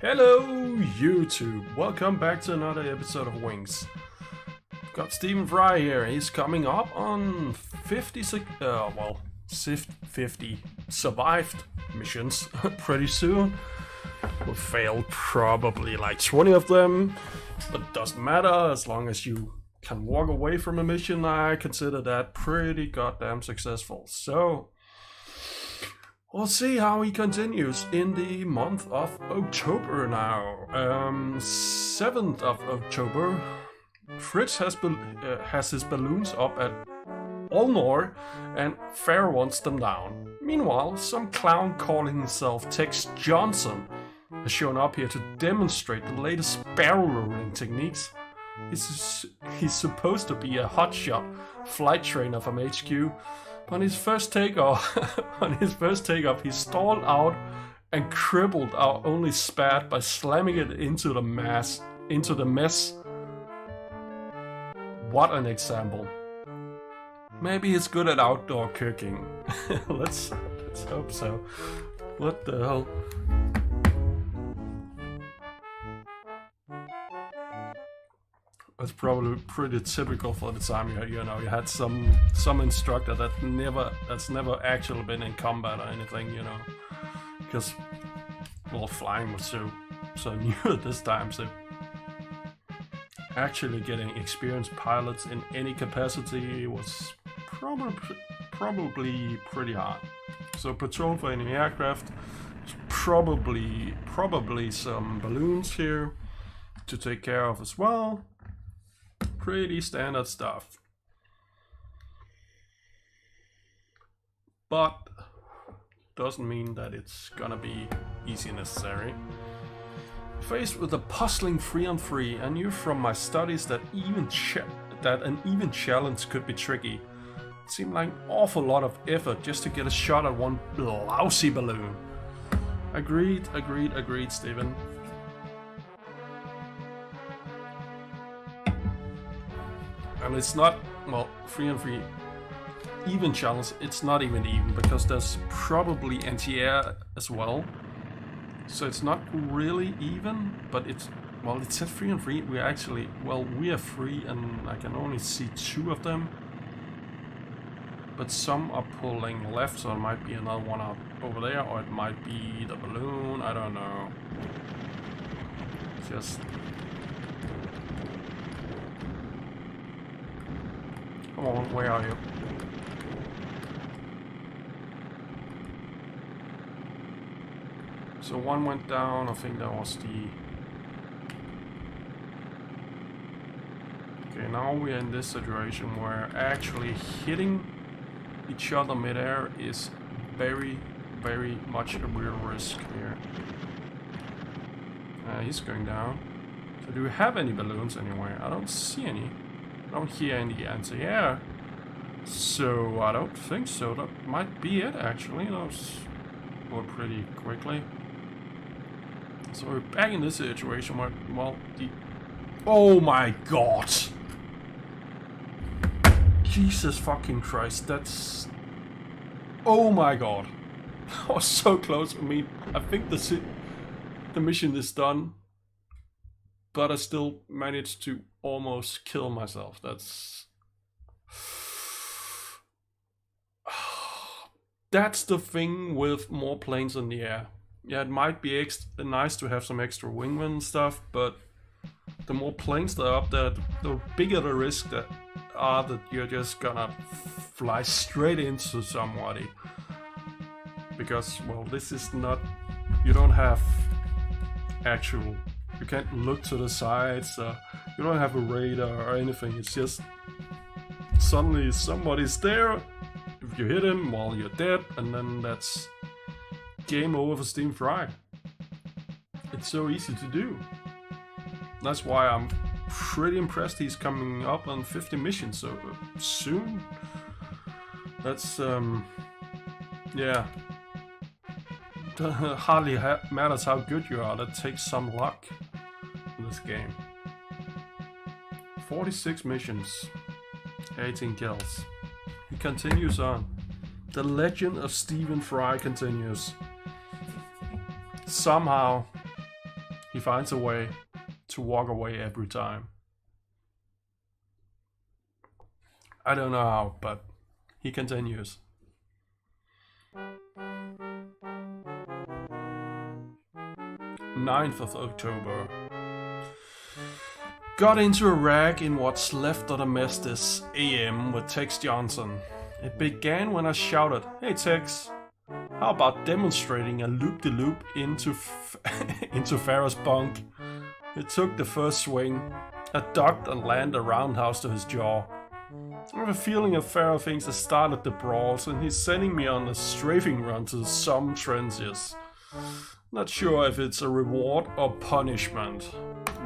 Hello YouTube, welcome back to another episode of Wings. Got Stephen Fry here. He's coming up on 50 survived missions pretty soon. Will fail probably like 20 of them, but it doesn't matter as long as you can walk away from a mission. I consider that pretty goddamn successful. So we'll see how he continues in the month of October now. 7th of October, Fritz has his balloons up at Olnor and Fair wants them down. Meanwhile, some clown calling himself Tex Johnson has shown up here to demonstrate the latest barrel rolling techniques. He's supposed to be a hotshot flight trainer from HQ. On his first takeoff, he stalled out and crippled our only spat by slamming it into the mess. What an example! Maybe he's good at outdoor cooking. let's hope so. What the hell? It's probably pretty typical for the time you had some instructor that's never actually been in combat or anything, because flying was so new at this time, so actually getting experienced pilots in any capacity was probably pretty hard. So patrol for enemy aircraft, probably some balloons here to take care of as well. Pretty standard stuff. But doesn't mean that it's gonna be easy necessary. Faced with a puzzling 3-on-3, I knew from my studies that an even challenge could be tricky. It seemed like an awful lot of effort just to get a shot at one lousy balloon. Agreed, Stephen. And it's not, 3-on-3 even challenge, it's not even because there's probably anti-air as well. So it's not really even, but it said 3-on-3, we are 3 and I can only see 2 of them. But some are pulling left, so it might be another one out over there, or it might be the balloon, I don't know. Just... Come on, where are you? So one went down, I think that was the... Okay, now we're in this situation where actually hitting each other mid-air is very much a real risk here. He's going down. So do we have any balloons anywhere? I don't see any. I don't hear any anti-air, so I don't think so. That might be it, actually. Those go pretty quickly. So we're back in this situation where, oh my god! Jesus fucking Christ, that's... Oh my god! I was so close. I mean, I think the mission is done, but I still managed to almost kill myself. That's the thing with more planes in the air. Yeah, it might be nice to have some extra wingman stuff, but the more planes that are up there, the bigger the risk that you're just gonna fly straight into somebody. Because, this is not... You don't have actual... You can't look to the sides, you don't have a radar or anything, it's just suddenly somebody's there, if you hit him, you're dead, and then that's game over for Stephen Fry. It's so easy to do. That's why I'm pretty impressed he's coming up on 50 missions so soon. That's, yeah. Hardly matters how good you are, that takes some luck in this game. 46 missions, 18 kills. He continues on. The legend of Stephen Fry continues. Somehow, He finds a way to walk away every time. I don't know how, but he continues. 9th of October. Got into a wreck in what's left of the mess this AM with Tex Johnson. It began when I shouted, "Hey Tex, how about demonstrating a loop-de-loop into Farrah's bunk?" It took the first swing. I ducked and landed a roundhouse to his jaw. I have a feeling that Farrah thinks I started the brawls and he's sending me on a strafing run to some trenches. Not sure if it's a reward or punishment.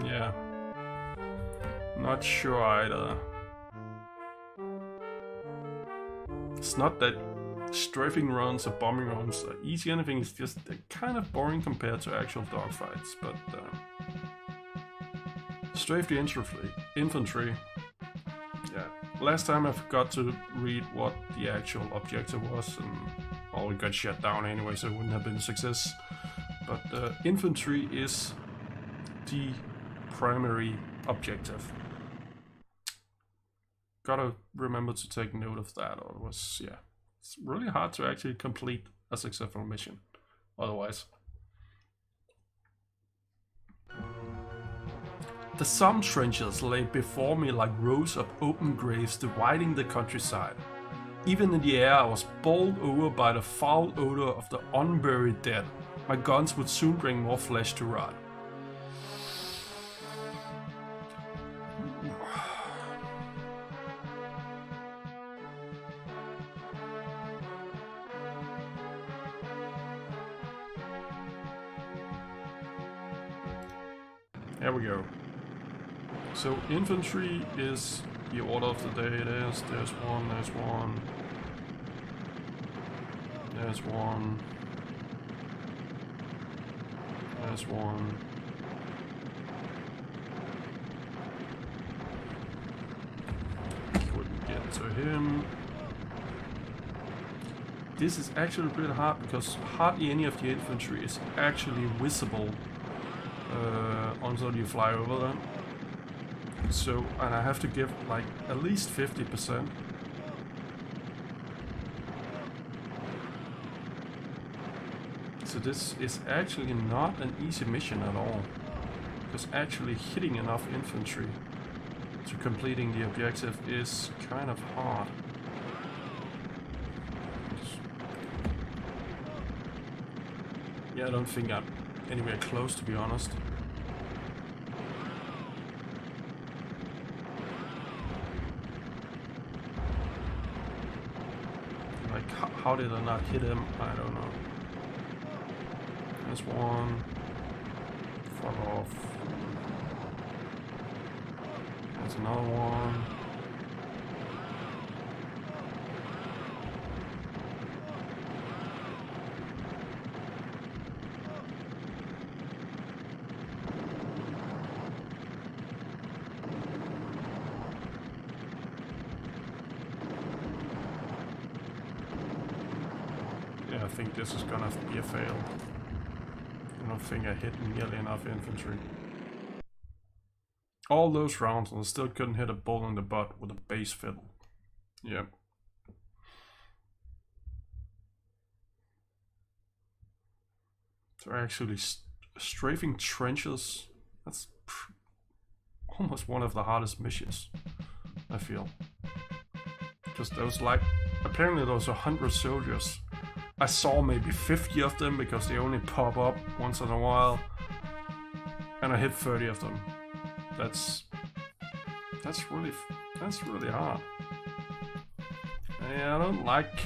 Yeah. Not sure either. It's not that strafing runs or bombing runs are easy or anything, it's just they're kind of boring compared to actual dogfights, but strafe the infantry. Yeah. Last time I forgot to read what the actual objective was, and all it got shut down anyway, so it wouldn't have been a success. But infantry is the primary objective. Gotta remember to take note of that, or it was, yeah, it's really hard to actually complete a successful mission otherwise. The Somme trenches lay before me like rows of open graves dividing the countryside. Even in the air I was bowled over by the foul odor of the unburied dead. My guns would soon bring more flesh to rot. There we go. So infantry is the order of the day. There's one, there's one. There's one. There's one. Couldn't get to him. This is actually a bit hard because hardly any of the infantry is actually visible until you fly over them. So, and I have to give like at least 50%. So this is actually not an easy mission at all, because actually hitting enough infantry to completing the objective is kind of hard. Yeah, I don't think I'm anywhere close, to be honest. Like, how did I not hit him? I don't know. There's one. Fuck off. There's another one. I think this is gonna be a fail. I don't think I hit nearly enough infantry. All those rounds and I still couldn't hit a bull in the butt with a bass fiddle. Yep. So actually strafing trenches, that's almost one of the hardest missions, I feel. Because there was like, apparently there was 100 soldiers. I saw maybe 50 of them because they only pop up once in a while, and I hit 30 of them. That's really hard. Yeah, I don't like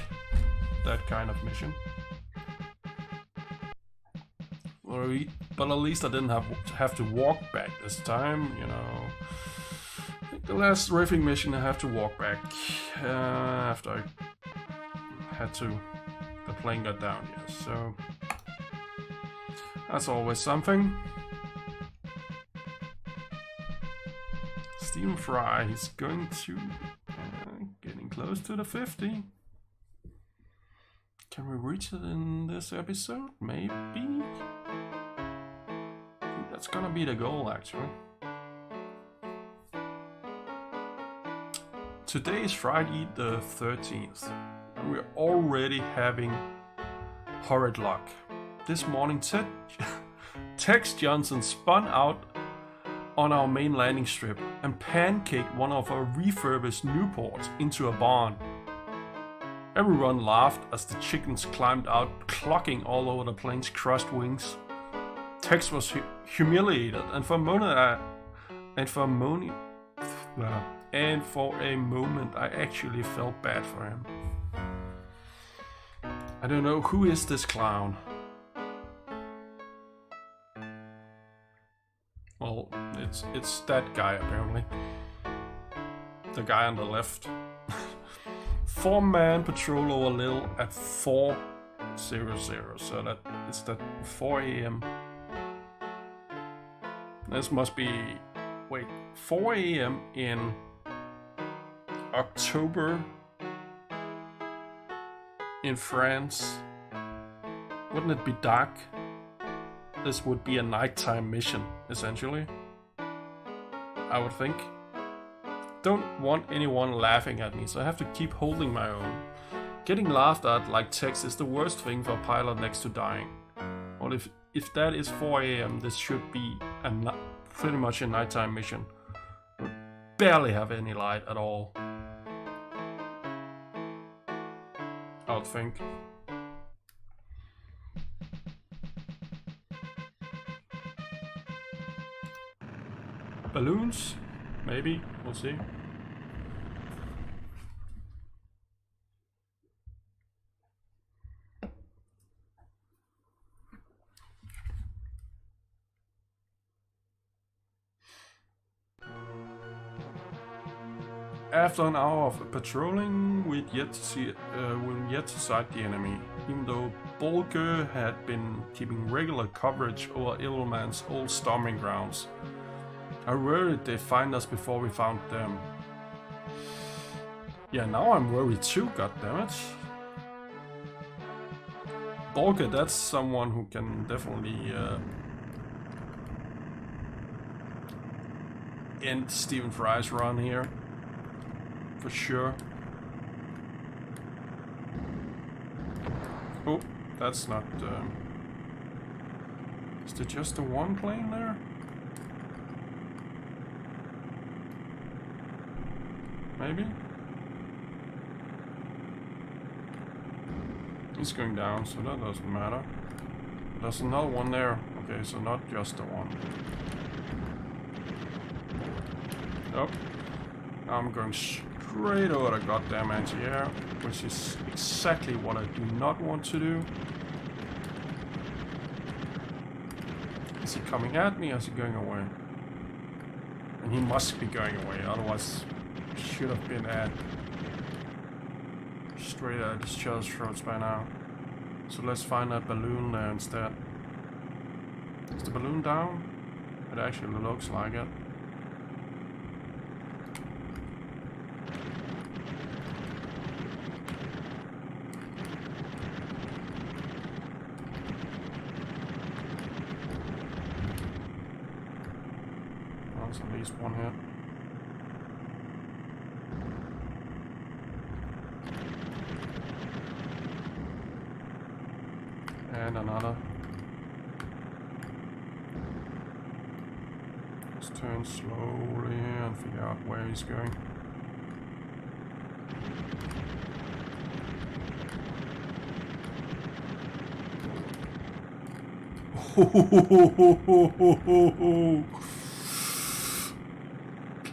that kind of mission. But at least I didn't have to walk back this time, you know. I think the last riffing mission I have to walk back after I had to. The plane got down, yes, so that's always something. Stephen Fry, he's going to getting close to the 50. Can we reach it in this episode? Maybe. I think That's gonna be the goal, actually. Today is Friday the 13th, and we're already having horrid luck. This morning, Tex Johnson spun out on our main landing strip and pancaked one of our refurbished Newports into a barn. Everyone laughed as the chickens climbed out, clucking all over the plane's crushed wings. Tex was humiliated, and for a moment I actually felt bad for him. I don't know, who is this clown? Well, it's that guy apparently. The guy on the left. 4-man patrol over Lille at 4:00, so that it's at 4 a.m. This must be 4 a.m. in October in France. Wouldn't it be dark? This would be a nighttime mission, essentially. I would think. Don't want anyone laughing at me, so I have to keep holding my own. Getting laughed at like Tex is the worst thing for a pilot next to dying. Well, if that is 4 a.m., this should be pretty much a nighttime mission. We barely have any light at all, I would think. Balloons? Maybe, we'll see. After an hour of patrolling, we'd yet to sight the enemy, even though Bolke had been keeping regular coverage over Ilman's old stomping grounds. I worried they'd find us before we found them. Yeah, now I'm worried too, goddammit. Bolke, that's someone who can definitely end Stephen Fry's run here. For sure. Oh, that's not... Is there just the one plane there? Maybe? It's going down, so that doesn't matter. There's another one there. Okay, so not just the one. Oh. Now I'm going straight over the goddamn anti-air, which is exactly what I do not want to do. Is he coming at me or is he going away? And he must be going away, otherwise should have been at straight at each other's throats by now. So let's find that balloon there instead. Is the balloon down? It actually looks like it. There's at least one hit. And another. Let's turn slowly and figure out where he's going.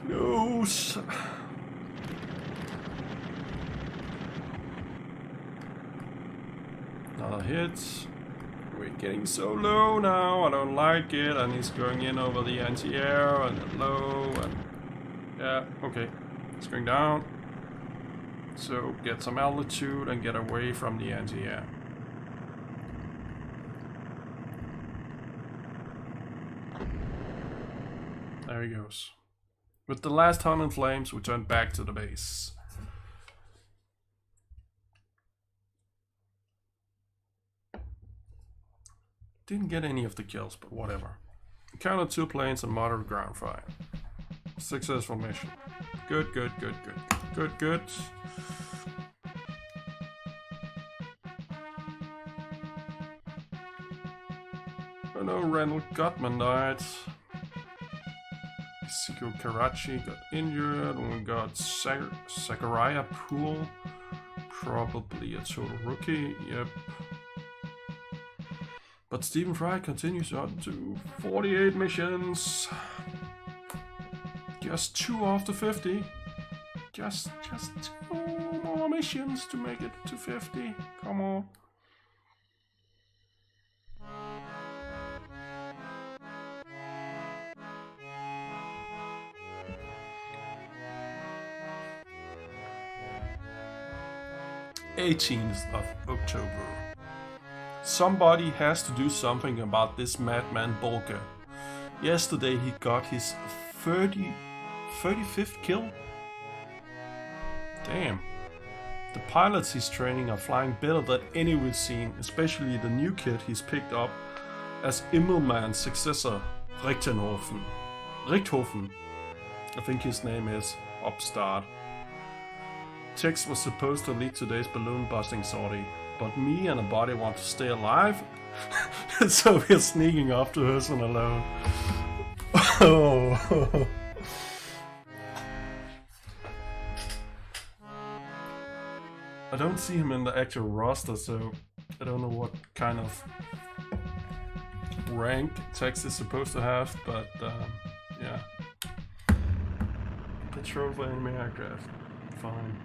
Close. Another hit. We're getting so low now, I don't like it, and he's going in over the anti-air and then low, and yeah, okay, it's going down. So get some altitude and get away from the anti-air. There he goes. With the last hunt in flames, we turn back to the base. Didn't get any of the kills, but whatever. Encountered 2 planes and moderate ground fire. Successful mission. Good. Oh no, Randall Gutman died. Siko Karachi got injured. We got Zachariah Poole. Probably a total rookie, yep. But Stephen Fry continues on to 48 missions. Just 2 after 50. Just 2 more missions to make it to 50. Come on. (18th of October). Somebody has to do something about this madman Bolger. Yesterday he got his 35th kill. Damn. The pilots he's training are flying better than any we've seen, especially the new kid he's picked up as Immelmann's successor, Richthofen. I think his name is Upstart. Tex was supposed to lead today's balloon busting sortie, but me and a body want to stay alive, so we're sneaking after Herson alone. Oh. I don't see him in the actual roster, so I don't know what kind of rank Tex is supposed to have, but yeah. Patrol for enemy aircraft. Fine.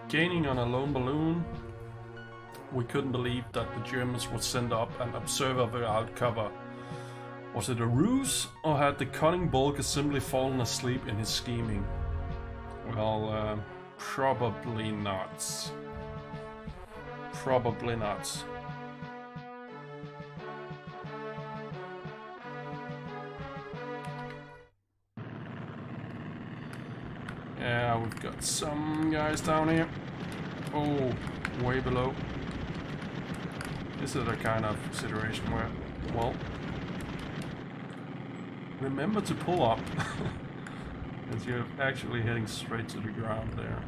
Gaining on a lone balloon. We couldn't believe that the Germans would send up an observer without cover. Was it a ruse, or had the cunning Bolger simply fallen asleep in his scheming? Well, probably not. Probably not. Yeah, we've got some guys down here. Oh, way below. This is a kind of situation where, well, remember to pull up. As you're actually heading straight to the ground there.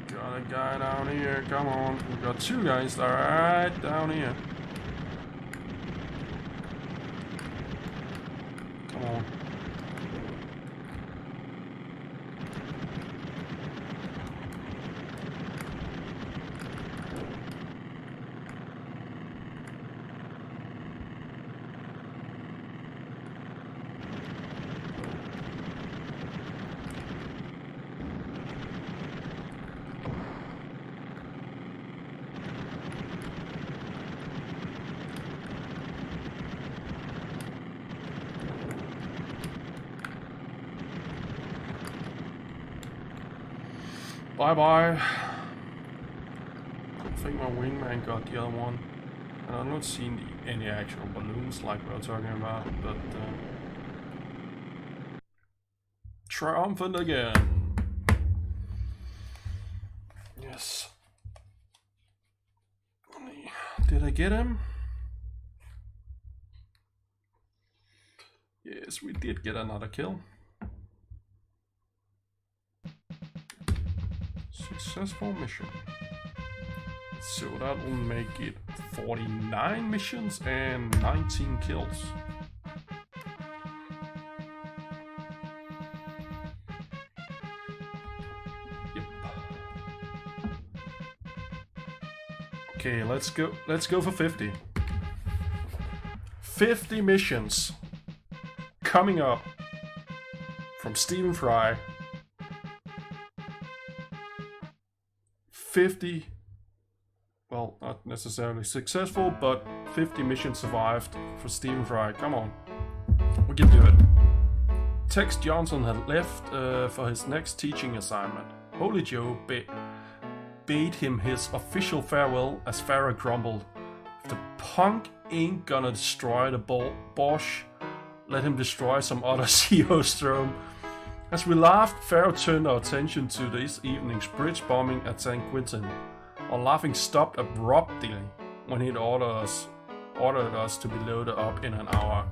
Got a guy down here, come on. We've got 2 guys right down here. Come on. Bye-bye. I think my wingman got the other one. And I've not seen any actual balloons like we were talking about, but triumphant again. Yes. Did I get him? Yes, we did get another kill. Successful mission. So that will make it 49 missions and 19 kills. Yep. Okay, let's go for 50. 50 missions coming up from Stephen Fry. 50, well, not necessarily successful, but 50 missions survived for Stephen Fry. Come on, we can do it. Tex Johnson had left for his next teaching assignment. Holy Joe bade him his official farewell as Farrah grumbled, The punk ain't gonna destroy the Bosch. Let him destroy some other Geostorm. As we laughed, Pharaoh turned our attention to this evening's bridge bombing at St. Quentin. Our laughing stopped abruptly when he ordered us to be loaded up in an hour.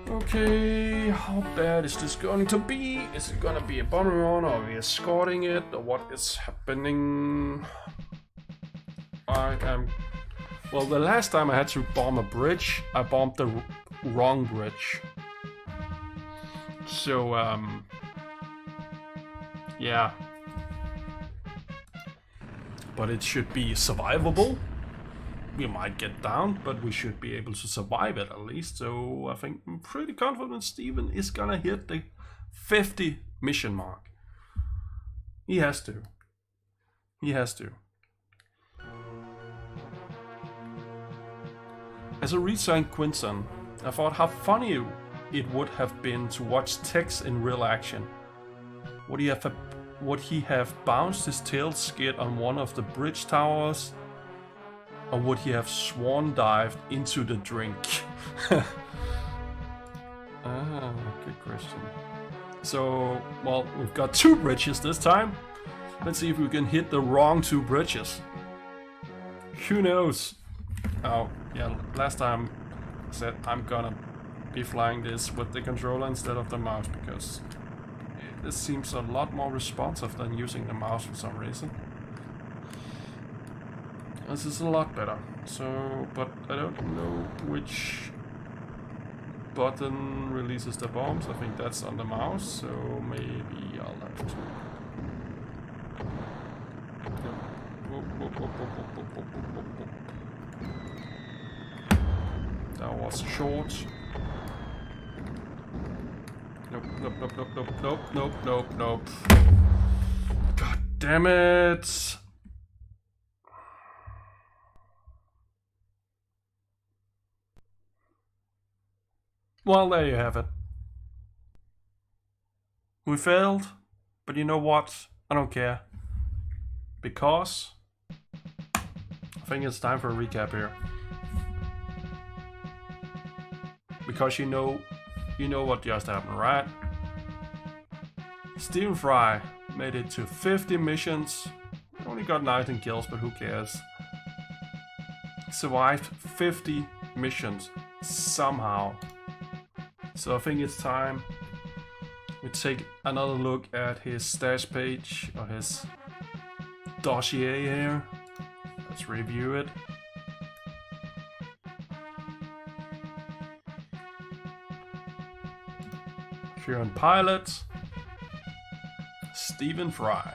Okay, how bad is this going to be? Is it gonna be a bombing run, or are we escorting it, or what is happening? Well, the last time I had to bomb a bridge, I bombed the wrong bridge. So, yeah. But it should be survivable. We might get down, but we should be able to survive it at least. So I think I'm pretty confident Steven is gonna hit the 50 mission mark. He has to. He has to. As I reached St. Quentin, I thought how funny it would have been to watch Tex in real action. Would he have bounced his tail skid on one of the bridge towers? Or would he have swan dived into the drink? Good question. So, well, we've got 2 bridges this time. Let's see if we can hit the wrong 2 bridges. Who knows? Oh, yeah, last time I said I'm gonna be flying this with the controller instead of the mouse because this seems a lot more responsive than using the mouse for some reason. This is a lot better. So, but I don't know which button releases the bombs. I think that's on the mouse, so maybe I'll have to. That was short. Nope, nope, nope, nope, nope, nope, nope, nope, nope. God damn it! Well, there you have it. We failed, but you know what? I don't care. Because I think it's time for a recap here. Because you know what just happened, right? Stephen Fry made it to 50 missions. Only got 19 kills, but who cares? Survived 50 missions somehow. So I think it's time we take another look at his stash page, or his dossier here. Let's review it. Current pilot, Stephen Fry.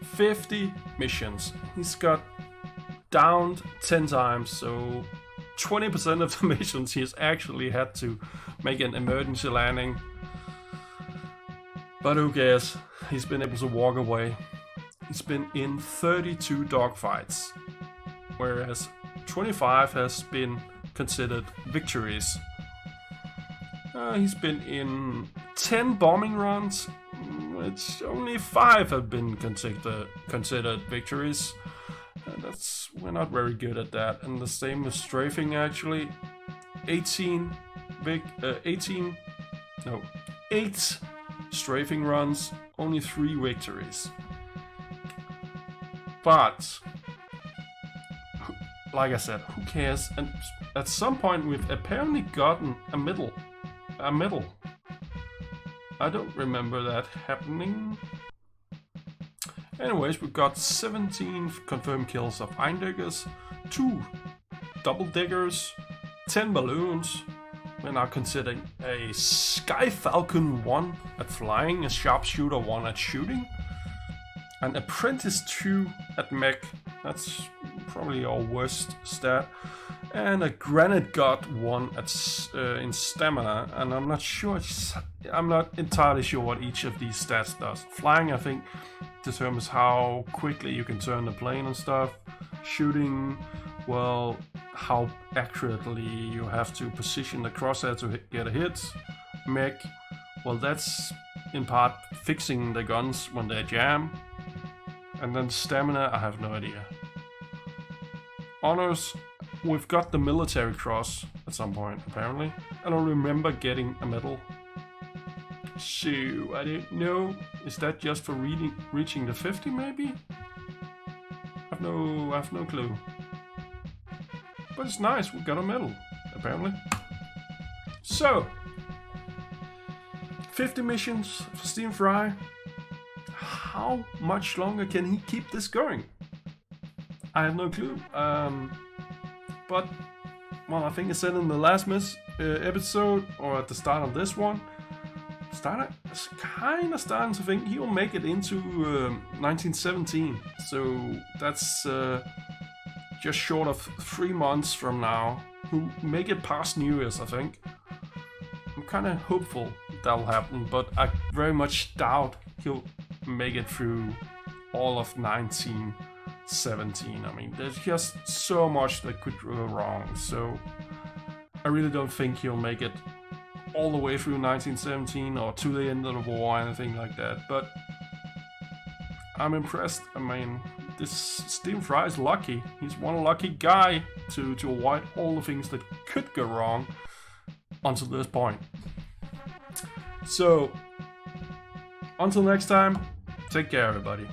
50 missions. He's got downed 10 times, so 20% of the missions he's actually had to make an emergency landing. But who cares? He's been able to walk away. He's been in 32 dogfights, whereas 25 has been considered victories. He's been in 10 bombing runs, which only 5 have been considered victories. We're not very good at that. And the same with strafing actually. 8 strafing runs, only 3 victories. But like I said, who cares? And at some point we've apparently gotten a medal. I don't remember that happening. Anyways, we've got 17 confirmed kills of Eindeckers, 2 double diggers, 10 balloons. We're now considering a Sky Falcon 1 at flying, a sharpshooter 1 at shooting, an Apprentice 2 at mech. That's probably our worst stat. And a Granite God 1 at in stamina, and I'm not entirely sure what each of these stats does. Flying, I think, determines how quickly you can turn the plane and stuff. Shooting, well, how accurately you have to position the crosshair to get a hit. Mech, well, that's in part fixing the guns when they jam. And then stamina, I have no idea. honors. We've got the military cross at some point, apparently. I don't remember getting a medal. So, I don't know. Is that just for reaching the 50, maybe? I have no clue. But it's nice, we got a medal, apparently. So, 50 missions for Stephen Fry. How much longer can he keep this going? I have no clue. But, well, I think I said in the last episode, or at the start of this one, kind of starting to think he'll make it into 1917. So that's just short of 3 months from now. He'll make it past New Year's, I think. I'm kind of hopeful that'll happen, but I very much doubt he'll make it through all of 1917. I mean, there's just so much that could go wrong. So I really don't think he'll make it all the way through 1917 or to the end of the war or anything like that. But I'm impressed. I mean, this Stephen Fry is lucky. He's one lucky guy to avoid all the things that could go wrong until this point. So, until next time, take care, everybody.